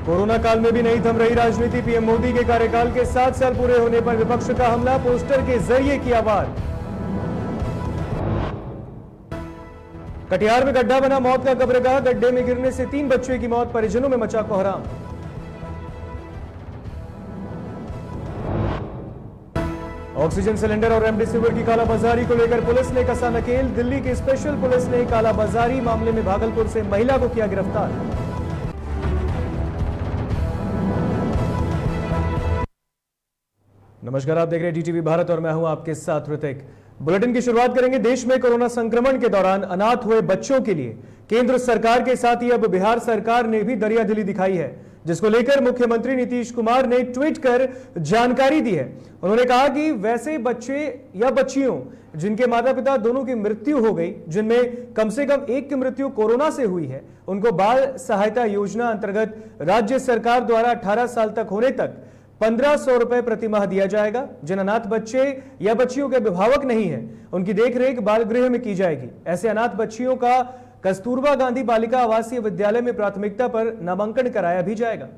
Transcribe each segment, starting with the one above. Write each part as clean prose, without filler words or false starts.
Corona काल में भी नहीं थम रही राजनीति। पीएम मोदी के कार्यकाल के 7 साल पूरे होने पर विपक्ष का हमला, पोस्टर के जरिए किया वार। कटिहार में गड्ढा बना मौत का कब्रगाह, गड्ढे में गिरने से 3 बच्चों की मौत, परिजनों में मचा कोहराम। ऑक्सीजन सिलेंडर और रेमडेसिविर की कालाबाजारी को लेकर पुलिस ने कसा नकेल, दिल्ली की स्पेशल पुलिस ने कालाबाजारी मामले में भागलपुर से महिला को किया गिरफ्तार। नमस्कार, आप देख रहे हैं डीटीवी भारत और मैं हूं आपके साथ ऋतिक। बुलेटिन की शुरुआत करेंगे। देश में कोरोना संक्रमण के दौरान अनाथ हुए बच्चों के लिए केंद्र सरकार के साथ ही अब बिहार सरकार ने भी दरियादिली दिखाई है, जिसको लेकर मुख्यमंत्री नीतीश कुमार ने ट्वीट कर जानकारी दी है। उन्होंने कहा कि वैसे बच्चे या बच्चियों जिनके माता पिता दोनों की मृत्यु हो गई, जिनमें कम से कम एक की मृत्यु कोरोना से हुई है, उनको बाल सहायता योजना अंतर्गत राज्य सरकार द्वारा 18 साल तक होने तक 1500 रुपए प्रति माह दिया जाएगा। जिन अनाथ बच्चे या बच्चियों के अभिभावक नहीं है, उनकी देखरेख बाल गृह में की जाएगी। ऐसे अनाथ बच्चियों का कस्तूरबा गांधी बालिका आवासीय विद्यालय में प्राथमिकता पर नामांकन कराया भी जाएगा।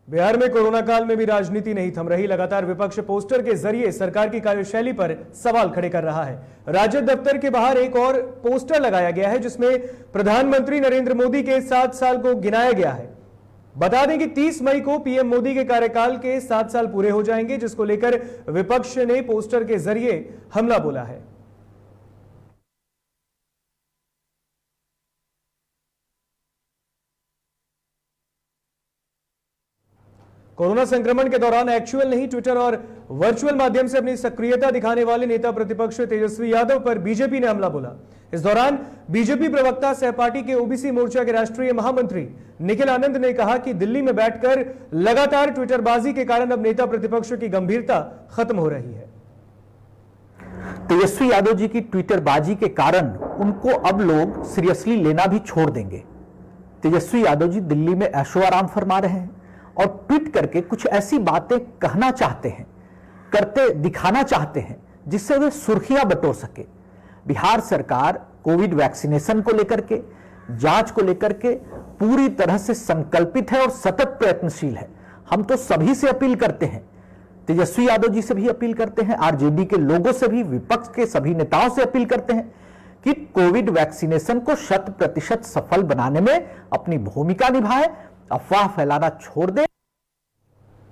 बिहार में कोरोना काल में भी राजनीति नहीं थम रही। लगातार विपक्ष पोस्टर के जरिए सरकार की कार्यशैली पर सवाल खड़े कर रहा है। राजद दफ्तर के बाहर एक और पोस्टर लगाया गया है, जिसमें प्रधानमंत्री नरेंद्र मोदी के 7 साल को गिनाया गया है। बता दें कि 30 मई को पीएम मोदी के कार्यकाल के 7 साल पूरे हो जाएंगे, जिसको लेकर विपक्ष ने पोस्टर के जरिए हमला बोला है। कोरोना संक्रमण के दौरान एक्चुअल नहीं, ट्विटर और वर्चुअल माध्यम से अपनी सक्रियता दिखाने वाले नेता प्रतिपक्ष तेजस्वी यादव पर बीजेपी ने हमला बोला। इस दौरान बीजेपी प्रवक्ता सहपाठी के ओबीसी मोर्चा के राष्ट्रीय महामंत्री निखिल आनंद ने कहा कि दिल्ली में बैठकर लगातार ट्विटरबाजी के कारण अब नेता प्रतिपक्ष की गंभीरता खत्म हो रही है। तेजस्वी यादव जी की ट्विटरबाजी के कारण उनको अब लोग सीरियसली लेना भी छोड़ देंगे। तेजस्वी यादव जी दिल्ली में ऐशो आराम फरमा रहे हैं और ट्वीट करके कुछ ऐसी बातें कहना चाहते हैं, करते दिखाना चाहते हैं, जिससे वे सुर्खियां बटोर सके। बिहार सरकार कोविड वैक्सीनेशन को लेकर के, जांच को लेकर के पूरी तरह से संकल्पित है और सतत प्रयत्नशील है। हम तो सभी से अपील करते हैं, तेजस्वी यादव जी से भी अपील करते हैं, आरजेडी के लोगों से भी, विपक्ष के सभी नेताओं से अपील करते हैं कि कोविड वैक्सीनेशन को 100% सफल बनाने में अपनी भूमिका निभाएं, अफवाह फैलाना छोड़ दें।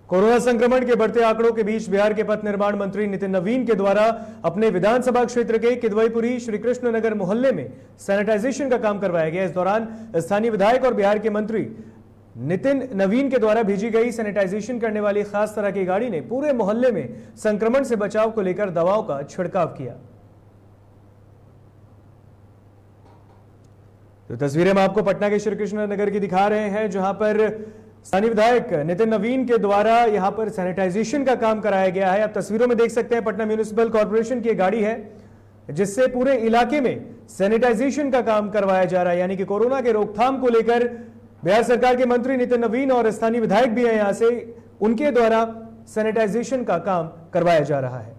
कोरोना संक्रमण के बढ़ते आंकड़ों के बीच बिहार के पथ निर्माण मंत्री नितिन नवीन के द्वारा अपने विधानसभा क्षेत्र के किदवईपुरी श्री कृष्ण नगर मोहल्ले में सैनिटाइजेशन का काम करवाया गया। इस दौरान स्थानीय विधायक और बिहार के मंत्री नितिन नवीन के द्वारा भेजी गई सैनिटाइजेशन करने वाली खास तरह की गाड़ी ने पूरे मोहल्ले में संक्रमण से बचाव को लेकर दवाओं का छिड़काव किया। तो तस्वीरें हम आपको पटना के श्री कृष्ण नगर की दिखा रहे हैं, जहां पर स्थानीय विधायक नितिन नवीन के द्वारा यहां पर सैनिटाइजेशन का काम कराया गया है। आप तस्वीरों में देख सकते हैं, पटना म्युनिसिपल कॉर्पोरेशन की गाड़ी है, जिससे पूरे इलाके में सैनिटाइजेशन का काम करवाया जा रहा है। यानी कि कोरोना के रोकथाम को लेकर बिहार सरकार के मंत्री नितिन नवीन और स्थानीय विधायक भी हैं यहां से, उनके द्वारा सैनिटाइजेशन का काम करवाया जा रहा है।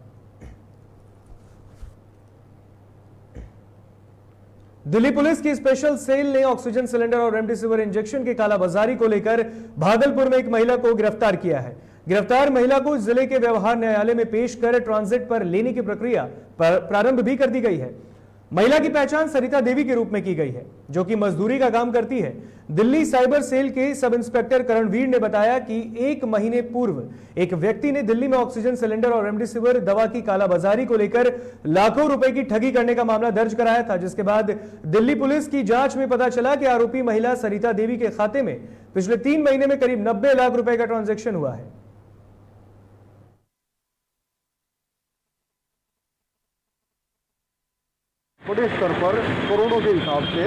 दिल्ली पुलिस की स्पेशल सेल ने ऑक्सीजन सिलेंडर और रेमडेसिविर इंजेक्शन की कालाबाजारी को लेकर भागलपुर में एक महिला को गिरफ्तार किया है। गिरफ्तार महिला को जिले के व्यवहार न्यायालय में पेश कर ट्रांजिट पर लेने की प्रक्रिया प्रारंभ भी कर दी गई है। महिला की पहचान सरिता देवी के रूप में की गई है, जो कि मजदूरी का काम करती है। दिल्ली साइबर सेल के सब इंस्पेक्टर करणवीर ने बताया कि 1 महीने पूर्व एक व्यक्ति ने दिल्ली में ऑक्सीजन सिलेंडर और रेमडेसिविर दवा की कालाबाजारी को लेकर लाखों रुपए की ठगी करने का मामला दर्ज कराया था, जिसके बाद दिल्ली पुलिस की जांच में पता चला कि आरोपी महिला सरिता देवी के खाते में पिछले 3 महीने में करीब 90 लाख रुपए का ट्रांजैक्शन हुआ है। बड़े स्तर पर करोड़ों के हिसाब से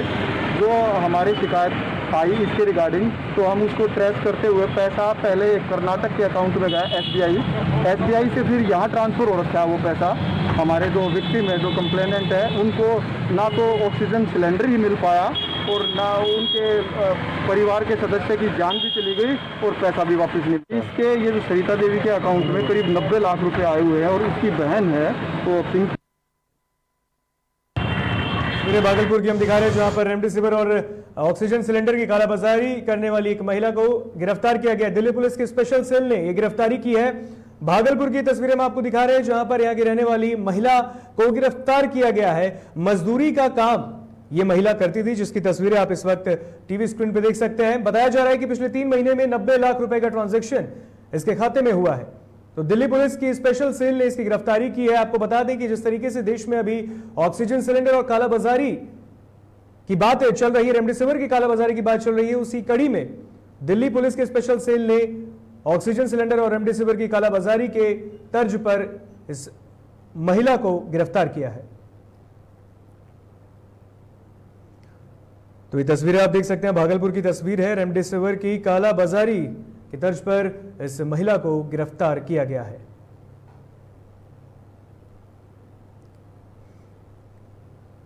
जो हमारी शिकायत आई इसके रिगार्डिंग, तो हम उसको ट्रेस करते हुए पैसा पहले कर्नाटक के अकाउंट में गया एसबीआई से, फिर यहाँ ट्रांसफ़र हो रखा है वो पैसा। हमारे जो विक्टिम है, जो कंप्लेनेंट है, उनको ना तो ऑक्सीजन सिलेंडर ही मिल पाया और ना उनके परिवार के सदस्य की जान भी चली गई और पैसा भी वापस नहीं। इसके ये सरिता देवी के अकाउंट में करीब 90 लाख रुपए आए हुए हैं और उसकी बहन है वो पिंक पूरे भागलपुर की हम दिखा रहे हैं जहां पर रेमडेसिविर और ऑक्सीजन सिलेंडर की कालाबाजारी करने वाली एक महिला को गिरफ्तार किया गया। दिल्ली पुलिस की स्पेशल सेल ने यह गिरफ्तारी की है। भागलपुर की तस्वीरें हम आपको दिखा रहे हैं जहां पर यहां की रहने वाली महिला को गिरफ्तार किया गया है। मजदूरी का काम यह महिला करती थी, जिसकी तस्वीरें आप इस वक्त टीवी स्क्रीन पर देख सकते हैं। बताया जा रहा है कि पिछले 3 महीने में 90 लाख रुपए का ट्रांजैक्शन इसके खाते में हुआ है। तो दिल्ली पुलिस की स्पेशल सेल ने इसकी गिरफ्तारी की है। आपको बता दें कि जिस तरीके से देश में अभी ऑक्सीजन सिलेंडर और कालाबाजारी की बात चल रही है, रेमडेसिविर की कालाबाजारी की बात चल रही है, उसी कड़ी में दिल्ली पुलिस के स्पेशल सेल ने ऑक्सीजन सिलेंडर और रेमडेसिविर की कालाबाजारी के तर्ज पर इस महिला को गिरफ्तार किया है। तो ये तस्वीरें आप देख सकते हैं, भागलपुर की तस्वीर है। रेमडेसिविर की कालाबाजारी की तर्ज पर इस महिला को गिरफ्तार किया गया है।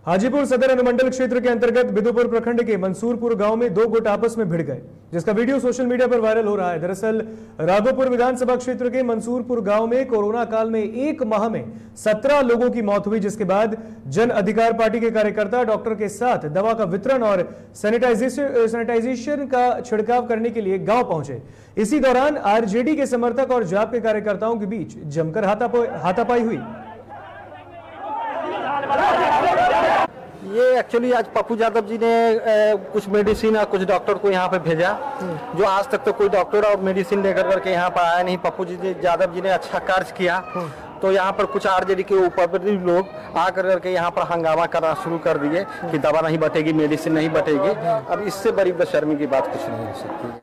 हाजीपुर सदर अनुमंडल क्षेत्र के अंतर्गत बिदुपुर प्रखंड के मंसूरपुर गांव में 2 गुट आपस में भिड़ गए, जिसका वीडियो सोशल मीडिया पर वायरल हो रहा है। दरअसल राघोपुर विधानसभा क्षेत्र के मंसूरपुर गांव में कोरोना काल में 1 माह में 17 लोगों की मौत हुई, जिसके बाद जन अधिकार पार्टी के कार्यकर्ता डॉक्टर के साथ दवा का वितरण और सैनिटाइजेशन का छिड़काव करने के लिए गांव पहुंचे। इसी दौरान आरजेडी के समर्थक और जाप के कार्यकर्ताओं के बीच जमकर हाथापाई हुई। ये एक्चुअली आज पप्पू यादव जी ने कुछ मेडिसिन और कुछ डॉक्टर को यहाँ पे भेजा, जो आज तक तो कोई डॉक्टर और मेडिसिन लेकर करके यहाँ पर आया नहीं। पप्पू यादव जी ने अच्छा कार्य किया, तो यहाँ पर कुछ आरजेडी के ऊपर लोग आकर करके यहाँ पर हंगामा करना शुरू कर दिए कि दवा नहीं बटेगी, मेडिसिन नहीं बटेगी। अब इससे बड़ी बेशर्मी की बात कुछ नहीं हो सकती।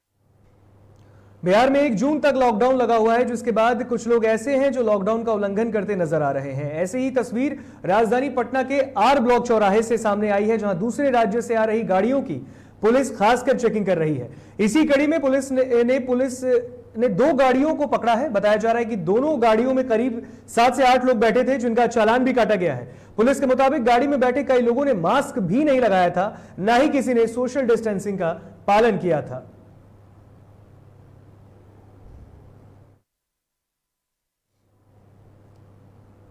बिहार में 1 जून तक लॉकडाउन लगा हुआ है, जिसके बाद कुछ लोग ऐसे हैं जो लॉकडाउन का उल्लंघन करते नजर आ रहे हैं। ऐसे ही तस्वीर राजधानी पटना के आर ब्लॉक चौराहे से सामने आई है, जहां दूसरे राज्य से आ रही गाड़ियों की पुलिस खासकर चेकिंग कर रही है। इसी कड़ी में पुलिस ने 2 गाड़ियों को पकड़ा है। बताया जा रहा है कि दोनों गाड़ियों में करीब 7 से 8 लोग बैठे थे, जिनका चालान भी काटा गया है। पुलिस के मुताबिक गाड़ी में बैठे कई लोगों ने मास्क भी नहीं लगाया था, न ही किसी ने सोशल डिस्टेंसिंग का पालन किया था।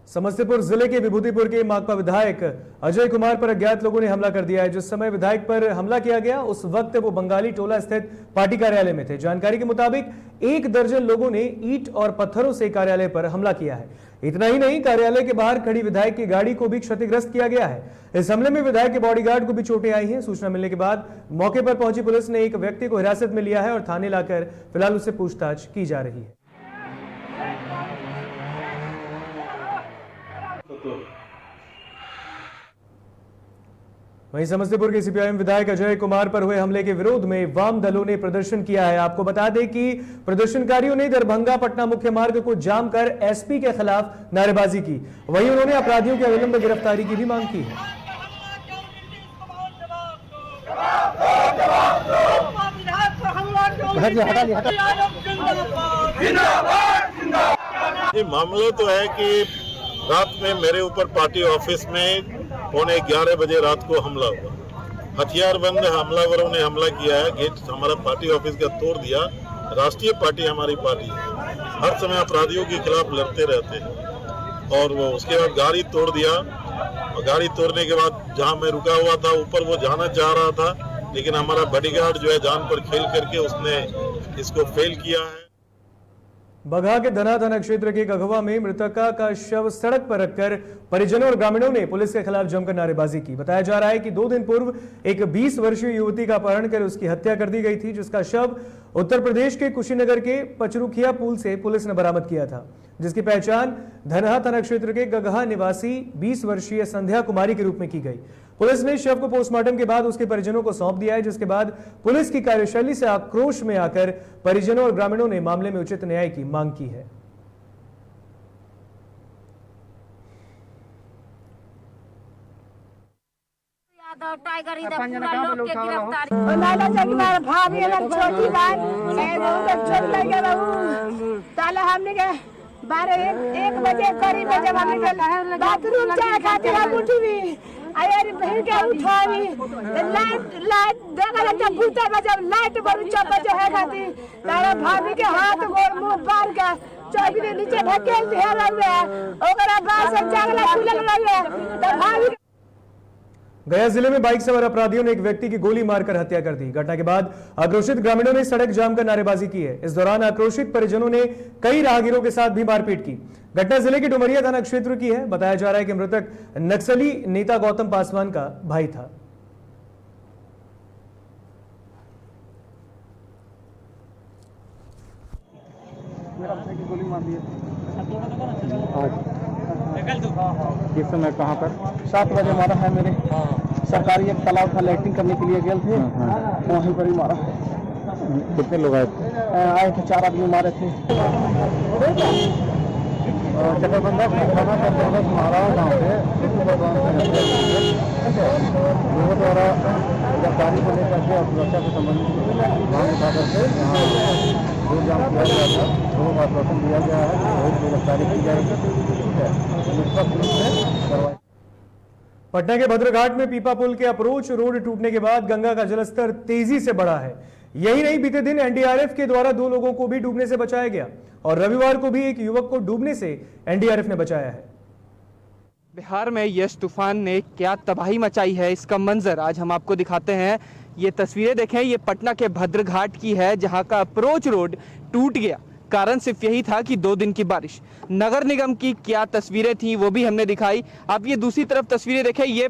समस्तीपुर जिले के विभूतिपुर के माकपा विधायक अजय कुमार पर अज्ञात लोगों ने हमला कर दिया है। जिस समय विधायक पर हमला किया गया, उस वक्त वो बंगाली टोला स्थित पार्टी कार्यालय में थे। जानकारी के मुताबिक 1 दर्जन लोगों ने ईंट और पत्थरों से कार्यालय पर हमला किया है। इतना ही नहीं, कार्यालय के बाहर खड़ी विधायक की गाड़ी को भी क्षतिग्रस्त किया गया है। इस हमले में विधायक के बॉडीगार्ड को भी चोटें आई हैं। सूचना मिलने के बाद मौके पर पहुंची पुलिस ने एक व्यक्ति को हिरासत में लिया है और थाने लाकर फिलहाल उससे पूछताछ की जा रही है। वहीं समस्तीपुर के सीपीआईएम विधायक अजय कुमार पर हुए हमले के विरोध में वाम दलों ने प्रदर्शन किया है। आपको बता दें कि प्रदर्शनकारियों ने दरभंगा पटना मुख्य मार्ग को जाम कर एसपी के खिलाफ नारेबाजी की। वहीं उन्होंने अपराधियों की अविलंब गिरफ्तारी की भी मांग की है। ये मामला तो है कि रात में मेरे ऊपर पार्टी ऑफिस में 11:15 बजे रात को हमला हुआ। हथियारबंद हमलावरों ने हमला किया है। गेट हमारा पार्टी ऑफिस का तोड़ दिया। राष्ट्रीय पार्टी हमारी पार्टी है, हर समय अपराधियों के खिलाफ लड़ते रहते हैं। और वो उसके बाद गाड़ी तोड़ दिया, और गाड़ी तोड़ने के बाद जहां मैं रुका हुआ था ऊपर वो जाना चाह रहा था, लेकिन हमारा बॉडीगार्ड जो है जान पर खेल करके उसने इसको फेल किया है। बगहा के धना थाना क्षेत्र के गघवा में मृतका का शव सड़क पर रखकर परिजनों और ग्रामीणों ने पुलिस के खिलाफ जमकर नारेबाजी की। बताया जा रहा है कि 2 दिन पूर्व एक 20 वर्षीय युवती का अपहरण कर उसकी हत्या कर दी गई थी, जिसका शव उत्तर प्रदेश के कुशीनगर के पचरुखिया पुल से पुलिस ने बरामद किया था, जिसकी पहचान धनहा थाना क्षेत्र के गगहा निवासी 20 वर्षीय संध्या कुमारी के रूप में की गई। पुलिस ने शव को पोस्टमार्टम के बाद उसके परिजनों को सौंप दिया है, जिसके बाद पुलिस की कार्यशैली से आक्रोश में आकर परिजनों और ग्रामीणों ने मामले में उचित न्याय की मांग की है। टाइगर इधर पूरा लोग के गिरफ्तारी नाला जगना भाभी अगर छोटी बात छोड़ लगे रहू ताले हमने के 1 बजे करीब जब हमने बाथरूम जाए खातिर हम उठी अरे बहन के उठावी लाइट देखा जब भूता बजे लाइट बरू चपे जो है खातिर तारे भाभी के हाथ गोर मुंह पार के चौकी के नीचे ढकेल दिया रहे ओकरा बाद से जंगला खुलल रहे तो भाभी गया जिले में बाइक सवार अपराधियों ने एक व्यक्ति की गोली मारकर हत्या कर दी। घटना के बाद आक्रोशित ग्रामीणों ने सड़क जाम कर नारेबाजी की है। इस दौरान आक्रोशित परिजनों ने कई राहगीरों के साथ भी मारपीट की। घटना जिले के डुमरिया थाना क्षेत्र की है। बताया जा रहा है कि मृतक नक्सली नेता गौतम पासवान का भाई था। किस समय कहाँ पर? 7 बजे मारा है मेरे। सरकारी एक तालाब था, लैट्रिन करने के लिए गए थे, वहीं पर ही मारा। कितने लोग आए थे? 4 आदमी मारे थे। चकरबंदा मारा गाँव से लोगों द्वारा गिरफ्तारी को लेकर के और सुरक्षा से संबंधित मांग उठा करके यहाँ रोड जाम किया गया था। लोगों को आश्वासन दिया गया है कि गिरफ्तारी की जाएगी। पटना के भद्रघाट में पीपा पुल के अप्रोच रोड टूटने के बाद गंगा का जलस्तर तेजी से बढ़ा है। यही नहीं, बीते दिन एनडीआरएफ के द्वारा 2 लोगों को भी डूबने से बचाया गया और रविवार को भी एक युवक को डूबने से एनडीआरएफ ने बचाया है। बिहार में यश तूफान ने क्या तबाही मचाई है, इसका मंजर आज हम आपको दिखाते हैं। ये तस्वीरें देखें, ये पटना के भद्रघाट की है जहां का अप्रोच रोड टूट गया। कारण सिर्फ यही था कि 2 दिन की बारिश। नगर निगम की क्या तस्वीरें थी वो भी हमने दिखाई। आप ये दूसरी तरफ तस्वीरें देखें, ये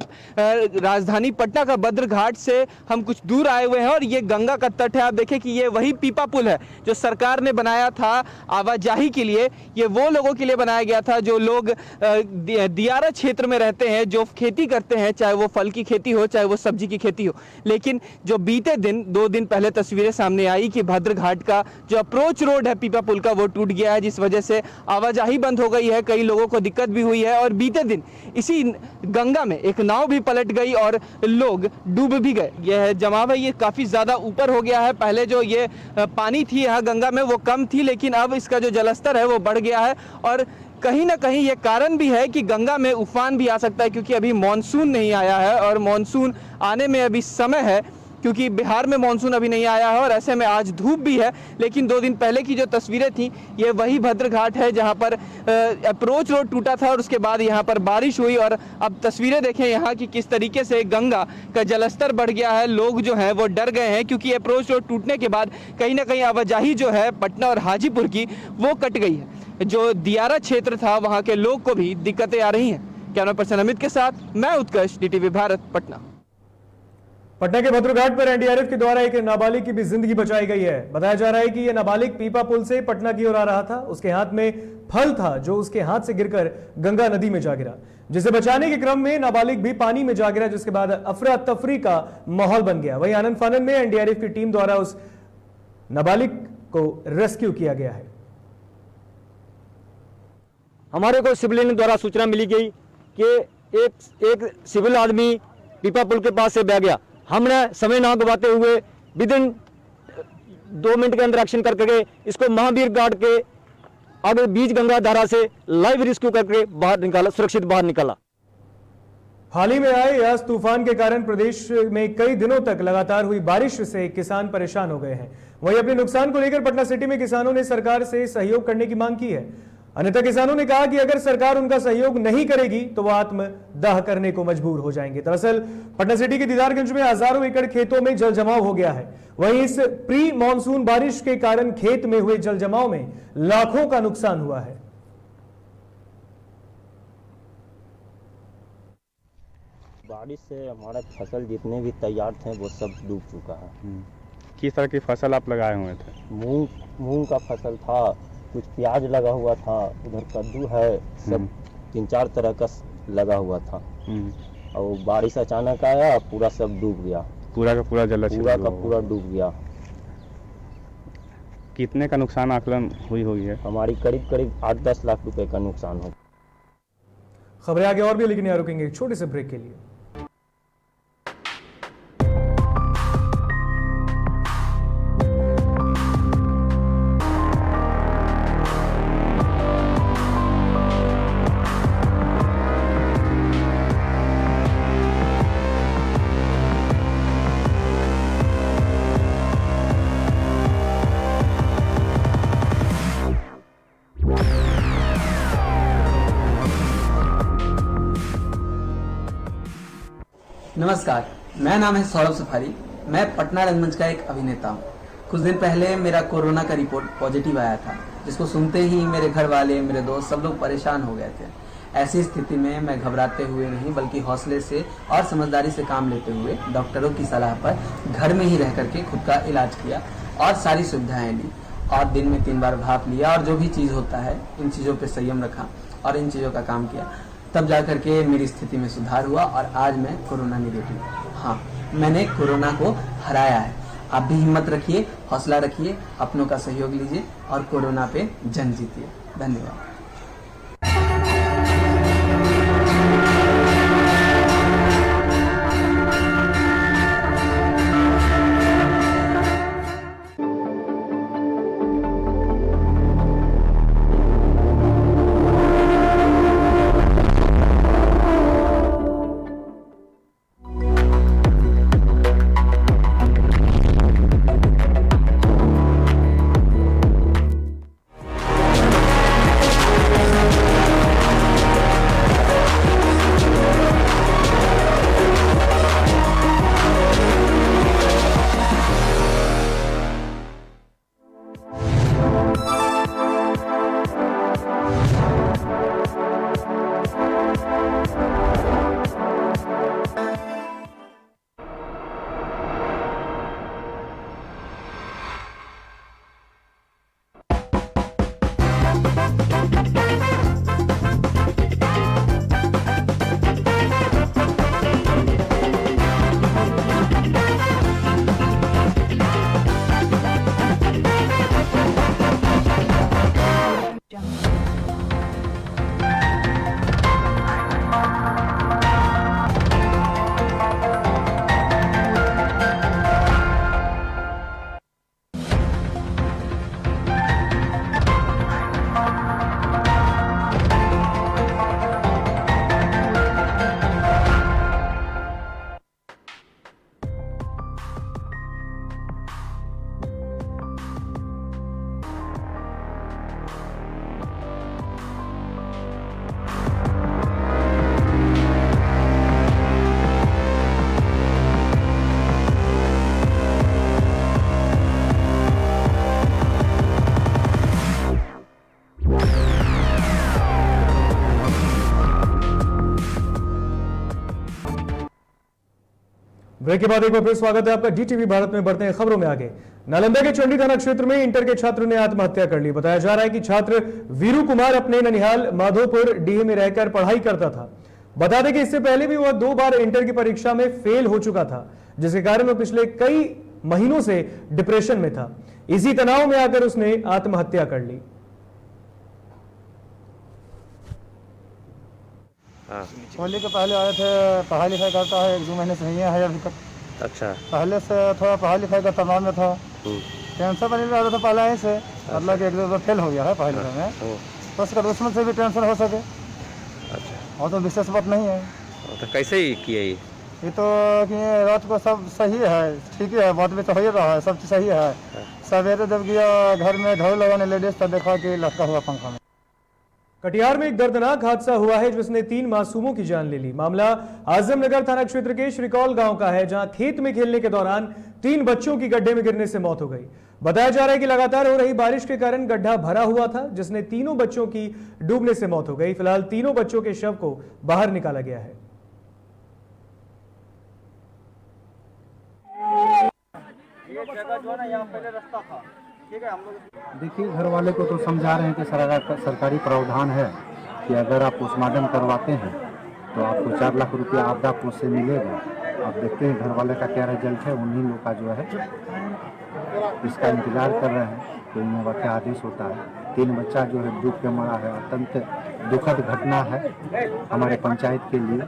राजधानी पटना का भद्रघाट से हम कुछ दूर आए हुए हैं और ये गंगा का तट है। आप देखें कि ये वही पीपा पुल है जो सरकार ने बनाया था आवाजाही के लिए। ये वो लोगों के लिए बनाया गया था जो लोग दियारा क्षेत्र में रहते हैं, जो खेती करते हैं, चाहे वो फल की खेती हो चाहे वो सब्जी की खेती हो। लेकिन जो बीते दिन 2 दिन पहले तस्वीरें सामने आई कि भद्रघाट का जो अप्रोच रोड है पीपा पुल का वो टूट गया है, जिस वजह से आवाजाही बंद हो गई है। कई लोगों को दिक्कत भी हुई है और बीते दिन इसी गंगा में एक नाव भी पलट गई और लोग डूब भी गए। यह जमाव है, ये काफी ज्यादा ऊपर हो गया है। पहले जो ये पानी थी यहाँ गंगा में वो कम थी, लेकिन अब इसका जो जलस्तर है वो बढ़ गया है और कहीं ना कहीं ये कारण भी है कि गंगा में उफान भी आ सकता है, क्योंकि अभी मॉनसून नहीं आया है और मॉनसून आने में अभी समय है, क्योंकि बिहार में मॉनसून अभी नहीं आया है और ऐसे में आज धूप भी है। लेकिन 2 दिन पहले की जो तस्वीरें थी ये वही भद्रघाट है जहां पर अप्रोच रोड टूटा था और उसके बाद यहां पर बारिश हुई। और अब तस्वीरें देखें यहाँ की किस तरीके से गंगा का जलस्तर बढ़ गया है। लोग जो हैं वो डर गए हैं, क्योंकि अप्रोच रोड टूटने के बाद कहीं ना कहीं आवाजाही जो है पटना और हाजीपुर की वो कट गई है। जो दियारा क्षेत्र था वहाँ के लोग को भी दिक्कतें आ रही हैं। कैमरा पर्सन अमित के साथ मैं उत्कर्ष, DTV भारत, पटना। पटना के भद्रघाट पर एनडीआरएफ के द्वारा एक नाबालिग की भी जिंदगी बचाई गई है। बताया जा रहा है कि यह नाबालिग पीपा पुल से पटना की ओर आ रहा था। उसके हाथ में फल था जो उसके हाथ से गिरकर गंगा नदी में जा गिरा, जिसे बचाने के क्रम में नाबालिग भी पानी में जा गिरा, जिसके बाद अफरा तफरी का माहौल बन गया। वहीं आनंद फानन में एनडीआरएफ की टीम द्वारा उस नाबालिग को रेस्क्यू किया गया है। हमारे को सिविलियन द्वारा सूचना मिली गई कि एक सिविल आदमी पीपा पुल के पास से बह गया। हमने समय ना गवाते हुए विदिन 2 मिनट के अंदर एक्शन करके इसको महावीर घाट के आगे बीच गंगा धारा से लाइव रेस्क्यू करके बाहर निकाला, सुरक्षित बाहर निकाला। हाल ही में आए यास तूफान के कारण प्रदेश में कई दिनों तक लगातार हुई बारिश से किसान परेशान हो गए हैं। वहीं अपने नुकसान को लेकर पटना सिटी में किसानों ने सरकार से सहयोग करने की मांग की है। अन्यथा किसानों ने कहा कि अगर सरकार उनका सहयोग नहीं करेगी तो वो आत्मदाह करने को मजबूर हो जाएंगे। दरअसल पटना सिटी के दीदारगंज में हजारों एकड़ खेतों में जल जमाव हो गया है। वहीं इस प्री मॉनसून बारिश के कारण खेत में हुए जल जमाव में लाखों का नुकसान हुआ है। बारिश से हमारा फसल जितने भी तैयार थे वो सब डूब चुका है। किस तरह की फसल आप लगाए हुए थे? मूंग का फसल था, कुछ प्याज लगा हुआ था, उधर कद्दू है, सब 3-4 तरह का लगा हुआ था। और बारिश अचानक आया, पूरा सब डूब गया। पूरा का पूरा पूरा डूब गया। कितने का नुकसान आकलन हुई है? हमारी करीब 8-10 लाख रुपए का नुकसान हो। खबरें आगे और भी, लेकिन यहाँ रुकेंगे एक छोटे से ब्रेक के लिए। नमस्कार, मेरा नाम है सौरभ सफारी। मैं पटना रंगमंच का एक अभिनेता हूँ। कुछ दिन पहले मेरा कोरोना का रिपोर्ट पॉजिटिव आया था, जिसको सुनते ही मेरे घर वाले, मेरे दोस्त सब लोग परेशान हो गए थे। ऐसी स्थिति में मैं घबराते हुए नहीं बल्कि हौसले से और समझदारी से काम लेते हुए डॉक्टरों की सलाह पर घर में ही रह करके खुद का इलाज किया और सारी सुविधाएं ली और दिन में 3 बार भाप लिया और जो भी चीज़ होता है इन चीज़ों पे संयम रखा और इन चीज़ों का काम किया। तब जा करके मेरी स्थिति में सुधार हुआ और आज मैं कोरोना निगेटिव। हाँ, मैंने कोरोना को हराया है। आप भी हिम्मत रखिए, हौसला रखिए, अपनों का सहयोग लीजिए और कोरोना पे जंग जीतिए। धन्यवाद। ब्रेक के बाद एक बार फिर स्वागत है आपका डीटीवी भारत में। बढ़ते हैं खबरों में आगे। नालंदा के चंडी थाना क्षेत्र में इंटर के छात्र ने आत्महत्या कर ली। बताया जा रहा है कि छात्र वीरू कुमार अपने ननिहाल माधोपुर डीह में रहकर पढ़ाई करता था। बता दें कि इससे पहले भी वह 2 बार इंटर की परीक्षा में फेल हो चुका था, जिसके कारण वह पिछले कई महीनों से डिप्रेशन में था। इसी तनाव में आकर उसने आत्महत्या कर ली। होली के पहले आए थे, पढ़ाई लिखाई करता है, 1-2 महीने से नहीं है अभी तक। अच्छा। पहले से थोड़ा पढ़ाई लिखाई का तनाव में था, टेंशन बनी रहा था पहले ही से, मतलब कि 1-2 बार फेल हो गया है पढ़ाई लिखाई में, तो उसका दुश्मन से भी टेंशन हो सके। अच्छा। और तो विशेष बात नहीं है। तो कैसे ही किया ये तो कि रात को सब सही है, ठीक है, बात भी तो हो ही रहा है, सब चीज़ सही है। सवेरे जब गया घर में झाड़ू लगाने लेडीज तब देखा कि लटका हुआ पंखा में। कटिहार में एक दर्दनाक हादसा हुआ है जिसने 3 मासूमों की जान ले ली। मामला आजमनगर थाना क्षेत्र के श्रीकौल गांव का है, जहां खेत में खेलने के दौरान 3 बच्चों की गड्ढे में गिरने से मौत हो गई। बताया जा रहा है कि लगातार हो रही बारिश के कारण गड्ढा भरा हुआ था, जिसने तीनों बच्चों की डूबने से मौत हो गई। फिलहाल तीनों बच्चों के शव को बाहर निकाला गया है। ये जगह जो है ना, यहाँ पहले रास्ता था, ठीक है। हम लोग देखिए, घर वाले को तो समझा रहे हैं कि सरकारी प्रावधान है कि अगर आप पोस्टमार्टम करवाते हैं तो आपको 4 लाख रुपया आपदा कोष से मिलेगा। आप देखते हैं घर वाले का क्या रिजल्ट है। उन्हीं लोग का जो है इसका इंतजार कर रहे हैं तो इन लोगों का आदेश होता है। 3 बच्चा जो है डूब के मरा है। अत्यंत दुखद घटना है हमारे पंचायत के लिए।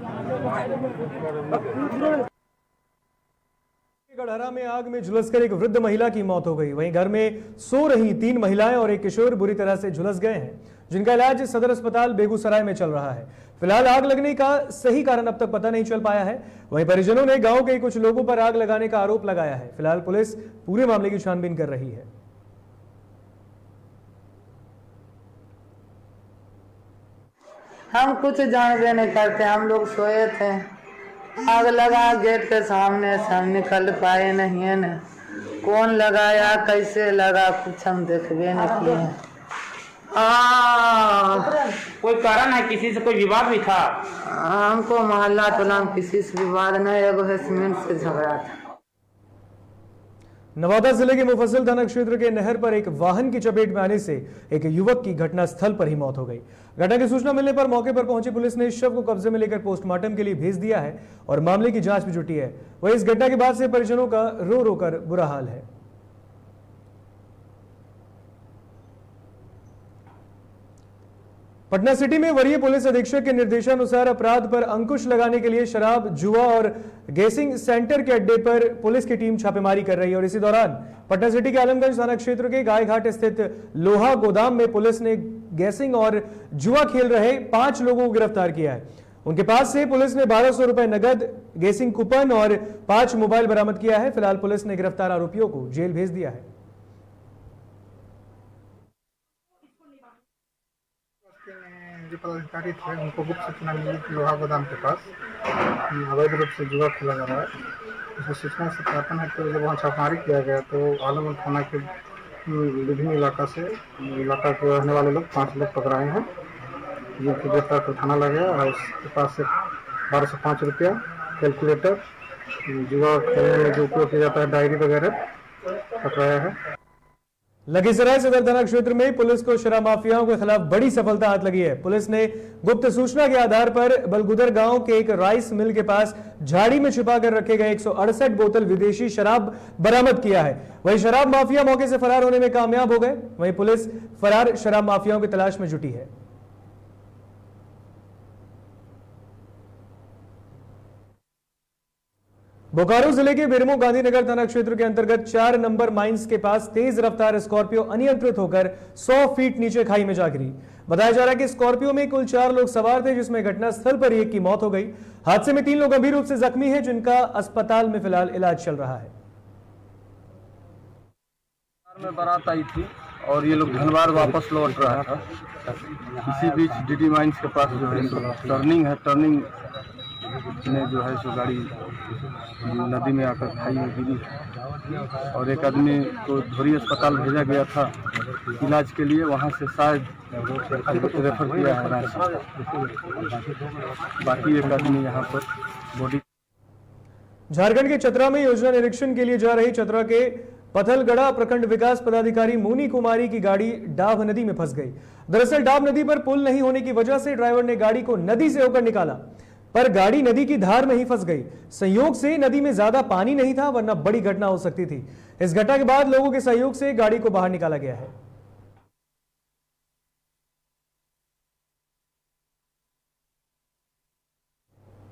गढ़हरा में आग में झुलसकर एक वृद्ध महिला की मौत हो गई। वहीं घर में सो रही 3 महिलाएं और एक किशोर बुरी तरह से झुलस गए हैं, जिनका इलाज सदर अस्पताल बेगूसराय में चल रहा है। फिलहाल आग लगने का सही कारण अब तक पता नहीं चल पाया है। वहीं परिजनों ने गांव के कुछ लोगों पर आग लगाने का आरोप लगाया है। फिलहाल पुलिस पूरे मामले की छानबीन कर रही है। हम कुछ जानबे नहीं करते। हम लोग सोए थे आग लगा गेट के सामने से हम निकल पाए नहीं है न, कौन लगाया कैसे लगा कुछ हम देखबे नहीं किए। कोई कारण है, किसी से कोई विवाद भी था? हमको मोहल्ला टोला में किसी से विवाद नहीं, एगो हेसमेंट से झगड़ा था। नवादा जिले के मुफस्सिल थाना क्षेत्र के नहर पर एक वाहन की चपेट में आने से एक युवक की घटनास्थल पर ही मौत हो गई। घटना की सूचना मिलने पर मौके पर पहुंची पुलिस ने शव को कब्जे में लेकर पोस्टमार्टम के लिए भेज दिया है और मामले की जांच में जुटी है। वहीं इस घटना के बाद से परिजनों का रो रो कर बुरा हाल है। पटना सिटी में वरीय पुलिस अधीक्षक के निर्देशानुसार अपराध पर अंकुश लगाने के लिए शराब, जुआ और गैसिंग सेंटर के अड्डे पर पुलिस की टीम छापेमारी कर रही है और इसी दौरान पटना सिटी के आलमगंज थाना क्षेत्र के गायघाट स्थित लोहा गोदाम में पुलिस ने गैसिंग और जुआ खेल रहे 5 लोगों को गिरफ्तार किया है। उनके पास से पुलिस ने 1200 रुपए नगद, गैसिंग कूपन और 5 मोबाइल बरामद किया है। फिलहाल पुलिस ने गिरफ्तार आरोपियों को जेल भेज दिया है। जो पदाधिकारी थे उनको गुप्त सूचना मिली कि लोहा गोदाम के पास अवैध रूप से जुआ खेला जा रहा है। उसकी सूचना से सत्यापन है तो जब वहाँ छापेमारी किया गया तो आलमगंज थाना के विभिन्न इलाका के रहने वाले लोग 5 लोग पकड़ाए हैं, जिनकी गिरफ्तार कर थाना लगे और उसके पास से 1205 रुपया, कैलकुलेटर, जुआ खेलने में जो उपयोग किया जाता है डायरी वगैरह पकड़ाया है। लखीसराय सदर थाना क्षेत्र में पुलिस को शराब माफियाओं के खिलाफ बड़ी सफलता हाथ लगी है। पुलिस ने गुप्त सूचना के आधार पर बलगुदर गांव के एक राइस मिल के पास झाड़ी में छिपा कर रखे गए 168 बोतल विदेशी शराब बरामद किया है। वहीं शराब माफिया मौके से फरार होने में कामयाब हो गए। वहीं पुलिस फरार शराब माफियाओं की तलाश में जुटी है। बोकारो जिले के बिरमो गांधीनगर थाना क्षेत्र के अंतर्गत 4 नंबर माइंस के पास तेज रफ्तार स्कॉर्पियो अनियंत्रित होकर 100 फीट नीचे खाई में जा गिरी। बताया जा रहा है कि स्कॉर्पियो में कुल 4 लोग सवार थे, जिसमें घटनास्थल पर एक की मौत हो गई। हादसे में 3 लोग गंभीर रूप से जख्मी हैं, जिनका अस्पताल में फिलहाल इलाज चल रहा है। में बारात आई थी और ये लोग धनबाद वापस लौट रहा था। इसी बीच डीडी माइंस के पास जो है टर्निंग है, टर्निंग में जो है सो गाड़ी नदी में आकर खाई में गिरी और एक आदमी को धोरी अस्पताल भेजा गया था इलाज के लिए, वहां से शायद रेफर किया है रांची। बाकी एक आदमी यहाँ पर बॉडी। झारखंड के चतरा में योजना निरीक्षण के लिए जा रही चतरा के पथलगढ़ा प्रखंड विकास पदाधिकारी मुनी कुमारी की गाड़ी डाब नदी में फंस गई। दरअसल डाब नदी पर पुल नहीं होने की वजह से ड्राइवर ने गाड़ी को नदी से होकर निकाला, पर गाड़ी नदी की धार में ही फंस गई। संयोग से नदी में ज्यादा पानी नहीं था, वरना बड़ी घटना हो सकती थी। इस घटना के बाद लोगों के सहयोग से गाड़ी को बाहर निकाला गया है।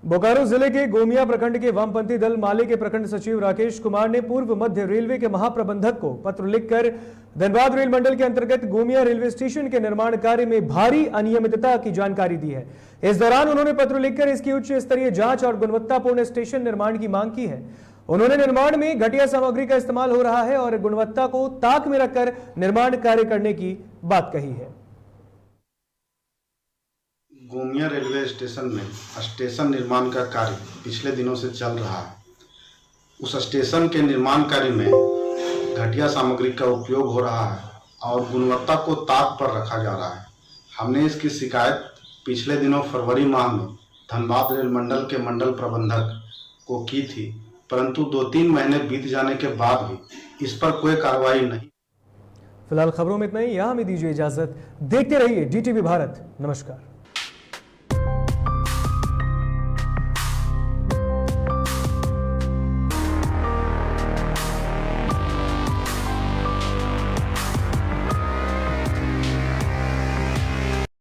बोकारो जिले के गोमिया प्रखंड के वामपंथी दल माले के प्रखंड सचिव राकेश कुमार ने पूर्व मध्य रेलवे के महाप्रबंधक को पत्र लिखकर धनबाद रेल मंडल के अंतर्गत गोमिया रेलवे स्टेशन के निर्माण कार्य में भारी अनियमितता की जानकारी दी है। इस दौरान उन्होंने पत्र लिखकर इसकी उच्च स्तरीय जांच और गुणवत्तापूर्ण स्टेशन निर्माण की मांग की है। उन्होंने निर्माण में घटिया सामग्री का इस्तेमाल हो रहा है और गुणवत्ता को ताक में रखकर निर्माण कार्य करने की बात कही है। गोमिया रेलवे स्टेशन में स्टेशन निर्माण का कार्य पिछले दिनों से चल रहा है। उस स्टेशन के निर्माण कार्य में घटिया सामग्री का उपयोग हो रहा है और गुणवत्ता को ताक पर रखा जा रहा है। हमने इसकी शिकायत पिछले दिनों फरवरी माह में धनबाद रेल मंडल के मंडल प्रबंधक को की थी, परंतु 2-3 महीने बीत जाने के बाद भी इस पर कोई कार्रवाई नहीं। फिलहाल खबरों में इतना ही। यहां हमें दीजिए इजाजत। देखते रहिए DTV भारत। नमस्कार।